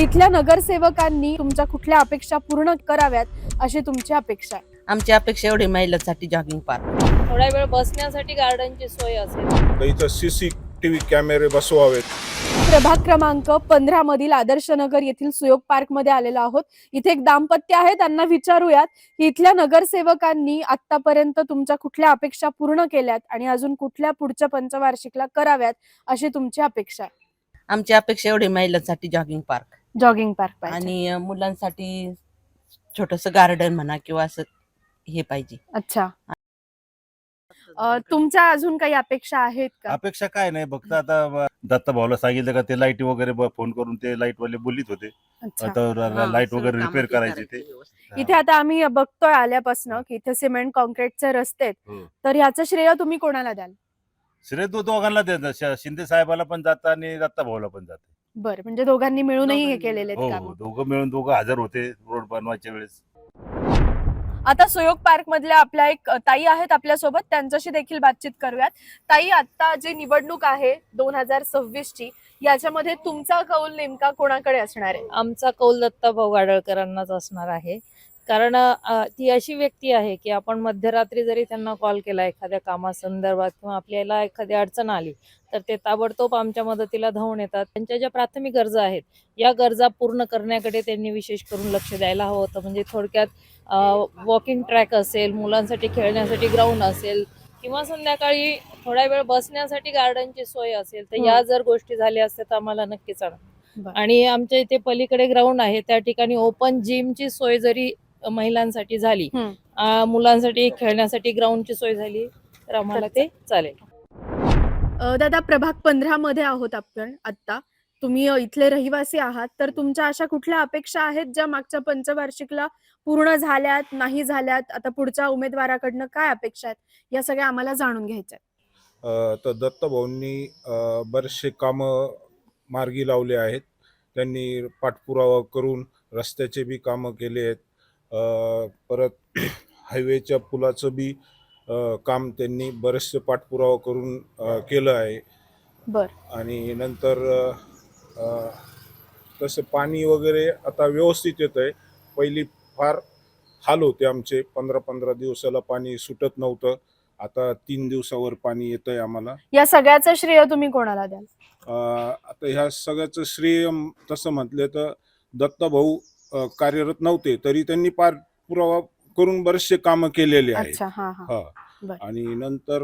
इथल्या नगरसेवकांनी तुमच्या कुठल्या अपेक्षा पूर्ण कराव्यात अशी तुमची अपेक्षा आहे? आमची अपेक्षा एवढी महिलांसाठी जॉगिंग पार्क, थोडा वेळ बसण्यासाठी गार्डनची सोय असेल, तर इथं CCTV कॅमेरे बसवावेत. प्रभाग क्रमांक 15 मधील आदर्श नगर येथील सुयोग पार्क मध्ये आलेलो आहोत. इथे एक दाम्पत्य आहे, त्यांना विचारूयात की इथल्या नगरसेवकांनी आतापर्यंत तुमच्या कुठल्या अपेक्षा पूर्ण केल्यात आणि अजून कुठल्या पुढच्या पंचवार्षिकला कराव्यात अशी तुमची अपेक्षा आहे? आमची अपेक्षा एवढी महिलांसाठी जॉगिंग पार्क जॉगिंग पार्क पाहिजे. आणि मुलांसाठी छोटस गार्डन म्हणा किंवा असं हे पाहिजे. अच्छा, तुमच्या अजून काही अपेक्षा आहेत का? अपेक्षा काय नाही, फक्त आता दत्ता भाऊला सांगितलं का ते लाईट वगैरे फोन करून ते लाईट वाले बोलित होते. अच्छा, आता लाईट वगैरे रिपेअर करायचे ते. इथे आता आम्ही बघतोय आल्यापासून की इथे सिमेंट कॉन्क्रीटचे रस्ते आहेत, हो. तर ह्याचं श्रेय तुम्ही कोणाला द्याल? श्रेय दोघांना देतात, शिंदे साहेबाला पण जातं आणि दत्ता भाऊला पण जाते. बरं, म्हणजे दोघांनी मिळूनही हे केलेले हो काम. हो, दोघं मिळून दोघं हजर होते रोड बनवायच्या वेळेस. आता सुयोग पार्क मधल्या आपल्या एक ताई आहेत आपल्या सोबत, त्यांच्याशी देखील बातचीत करूयात. ताई, आता जी निवडणूक आहे 2026 ची, याच्यामध्ये तुमचा कौल नेमका कोणाकडे असणार आहे? आमचा कौल दत्ताभाऊ गाडळकरांनाच असणार आहे. कारण ती अशी व्यक्ती आहे की आपण मध्यरात्री जरी त्यांना कॉल केला एखाद्या कामासंदर्भात किंवा आपल्याला एखादी अडचण आली तर ते ताबडतोब आमच्या मदतीला धावून येतात. त्यांच्या ज्या प्राथमिक गरजा आहेत या गरजा पूर्ण करण्याकडे त्यांनी विशेष करून लक्ष द्यायला हवं होतं. म्हणजे थोडक्यात वॉकिंग ट्रॅक असेल, मुलांसाठी खेळण्यासाठी ग्राउंड असेल किंवा संध्याकाळी थोडा वेळ बसण्यासाठी गार्डनची सोय असेल, तर या जर गोष्टी झाल्या असत्या तर आम्हाला नक्कीच आणि आमच्या इथे पलीकडे ग्राउंड आहे त्या ठिकाणी ओपन जिमची सोय जरी महिलांसाठी झाली, मुलांसाठी खेळण्यासाठी ग्राउंडची सोय झाली तर आम्हाला ते चालेल. दादा, प्रभाग 15 मध्ये आहोत आपण आता. तुम्ही इथले रहिवासी आहात, तर तुमच्या अशा कुठल्या अपेक्षा आहेत ज्या मागच्या पंचवार्षिकला पूर्ण झाल्यात, नाही झाल्यात? आता पुढच्या उमेदवाराकडनं काय अपेक्षा आहेत या सगळ्या आम्हाला जाणून घ्यायच्या आहेत. तर दत्ता भाऊंनी बरेचसे कामं मार्गी लावले आहेत. त्यांनी पाठपुरावा करून रस्त्याचे बी कामं केले आहेत. परत हायवेच्या पुलाचं बी काम त्यांनी बरेचसे पाठपुरावा करून केलं आहे. बरं, आणि नंतर तसं पाणी वगैरे आता व्यवस्थित येत आहे. पहिली फार हाल होते आमचे, 15-15 दिवसाला पाणी सुटत नव्हतं. आता 3 दिवसावर पाणी येतंय आम्हाला. या सगळ्याचं श्रेय तुम्ही कोणाला द्याल? आता ह्या सगळ्याचं श्रेय तसं म्हटलं तर दत्ता भाऊ कार्यरत नव्हते तरी त्यांनी पाठपुरावा करून बरेचसे कामं केलेले आहेत. अच्छा, हा हा, हा. बरं. आणि नंतर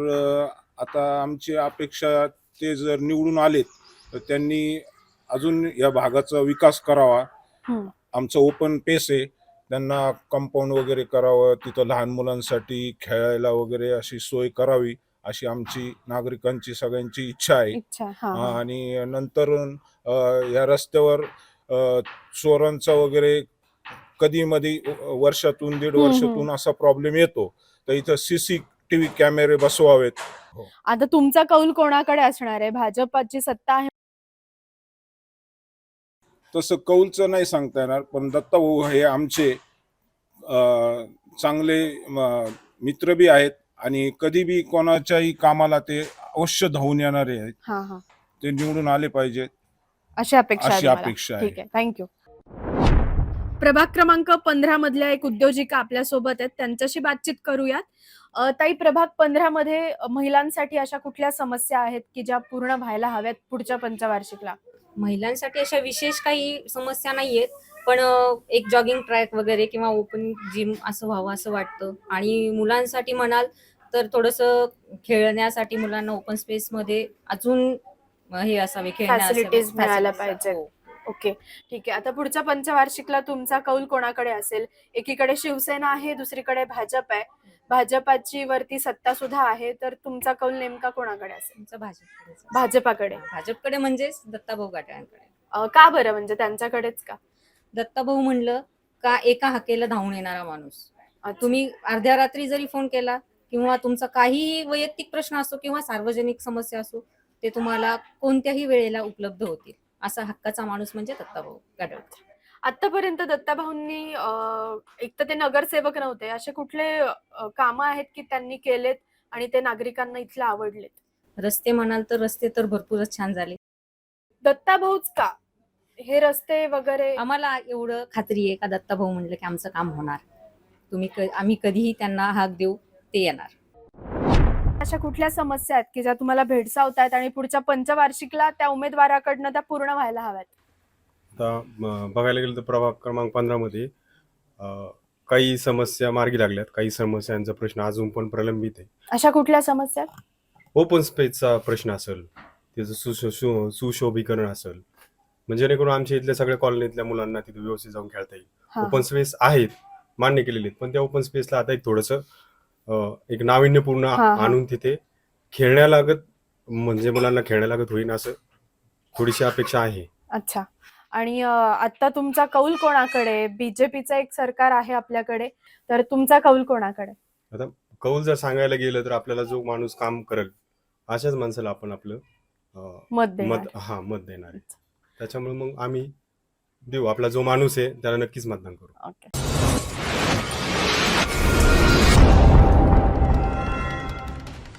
आता आमची अपेक्षा, ते जर निवडून आलेत तर त्यांनी अजून या भागाचा विकास करावा. आमचं ओपन पेस आहे, त्यांना कंपाऊंड वगैरे करावं, तिथं लहान मुलांसाठी खेळायला वगैरे अशी सोय करावी अशी आमची नागरिकांची सगळ्यांची इच्छा आहे. आणि नंतर या रस्त्यावर चोरांचा वगैरे कधी मध्ये वर्षातून 1.5 वर्षातून असा प्रॉब्लेम येतो, तर इथं CCTV कॅमेरे बसवावेत. आता तुमचा कौल कोणाकडे असणार आहे? भाजपची सत्ता आहे? तसं कौलचं नाही सांगता येणार, पण दत्ता भाऊ हे आमचे चांगले मित्र बी आहेत आणि कधी बी कोणाच्याही कामाला ते अवश्य धावून येणारे आहेत. ते निवडून आले पाहिजेत अशी अपेक्षा आहे. ठीक आहे, थँक्यू. प्रभाग क्रमांक 15 मधल्या एक उद्योजिका आपल्या सोबत आहेत, त्यांच्याशी बातचीत करूयात. ताई, प्रभाग 15 मध्ये महिलांसाठी अशा कुठल्या समस्या आहेत की ज्या पूर्ण व्हायला हव्यात पुढच्या पंचवार्षिकला? महिलांसाठी अशा विशेष काही समस्या नाहीयेत, पण एक जॉगिंग ट्रॅक वगैरे किंवा ओपन जिम असं व्हावं असं वाटतं. आणि मुलांसाठी म्हणाल तर थोडंसं खेळण्यासाठी मुलांना ओपन स्पेस मध्ये अजून हे असावे, फॅसिलिटीज मिळायला पाहिजे. ओके, ठीक आहे. आता पुढच्या पंचवार्षिकला तुमचा कौल कोणाकडे असेल? एकीकडे शिवसेना आहे, दुसरीकडे भाजप आहे. भाजपाची वरती सत्ता सुद्धा आहे, तर तुमचा कौल नेमका कोणाकडे असेल? भाजपाकडे. भाजपकडे म्हणजेच दत्ताभाऊ गाडळकरांकडे. का बरं, म्हणजे त्यांच्याकडेच का? दत्ताभाऊ म्हणलं का एका हाकेला धावून येणारा माणूस. तुम्ही अर्ध्या रात्री जरी फोन केला किंवा तुमचा काही वैयक्तिक प्रश्न असो किंवा सार्वजनिक समस्या असो, ते तुम्हाला कोणत्याही वेळेला उपलब्ध होतील. असा हक्काचा माणूस म्हणजे दत्ताभाऊ गाडळकर. आतापर्यंत दत्ताभाऊंनी एक तर ते नगरसेवक नव्हते, असे कुठले कामं आहेत की त्यांनी केलेत आणि ते नागरिकांना इथले आवडलेत? रस्ते म्हणाल तर रस्ते तर भरपूरच छान झाले. दत्ताभाऊच का हे रस्ते वगैरे आम्हाला एवढं खात्री आहे का दत्ताभाऊ म्हणलं की आमचं काम होणार. आम्ही कधीही त्यांना हाक देऊ ते येणार. अशा कुठल्या समस्या आहेत की ज्या तुम्हाला भेडसावतायत आणि पुढच्या पंचवार्षिकला त्या उमेदवाराकडनं त्या पूर्ण व्हायला हव्यात? आता बघायला गेलं तर प्रभाग क्रमांक 15 मध्ये काही समस्या मार्गी लागल्यात, काही समस्यांचा प्रश्न अजून पण प्रलंबित आहे. अशा कुठल्या समस्या आहेत? ओपन स्पेसचा प्रश्न असेल, त्याचं सुशोभीकरण असेल, म्हणजे जेणेकरून आमच्या इथल्या सगळ्या कॉलनीतल्या मुलांना तिथे व्यवस्थित जाऊन खेळता येईल. हा. ओपन स्पेस आहेत, मान्य केलेले आहेत, पण त्या ओपन स्पेसला आता एक थोडंसं एक नाविन्यपूर्ण हा. आणून तिथे खेळण्यालागत, म्हणजे मुलांना खेळण्यालागत होईन असं थोडीशी अपेक्षा आहे. अच्छा. आणि आता तुमचा कौल कोणाकडे? बीजेपीचं एक सरकार आहे आपल्याकडे, तर तुमचा कौल कोणाकडे? आता कौल जर सांगायला गेलं तर आपल्याला जो माणूस काम करेल अशाच माणसाला आपण आपलं मत देणार. मत देणार आहे. त्याच्यामुळे मग आम्ही देऊ, आपला जो माणूस आहे त्याला नक्कीच मतदान करू.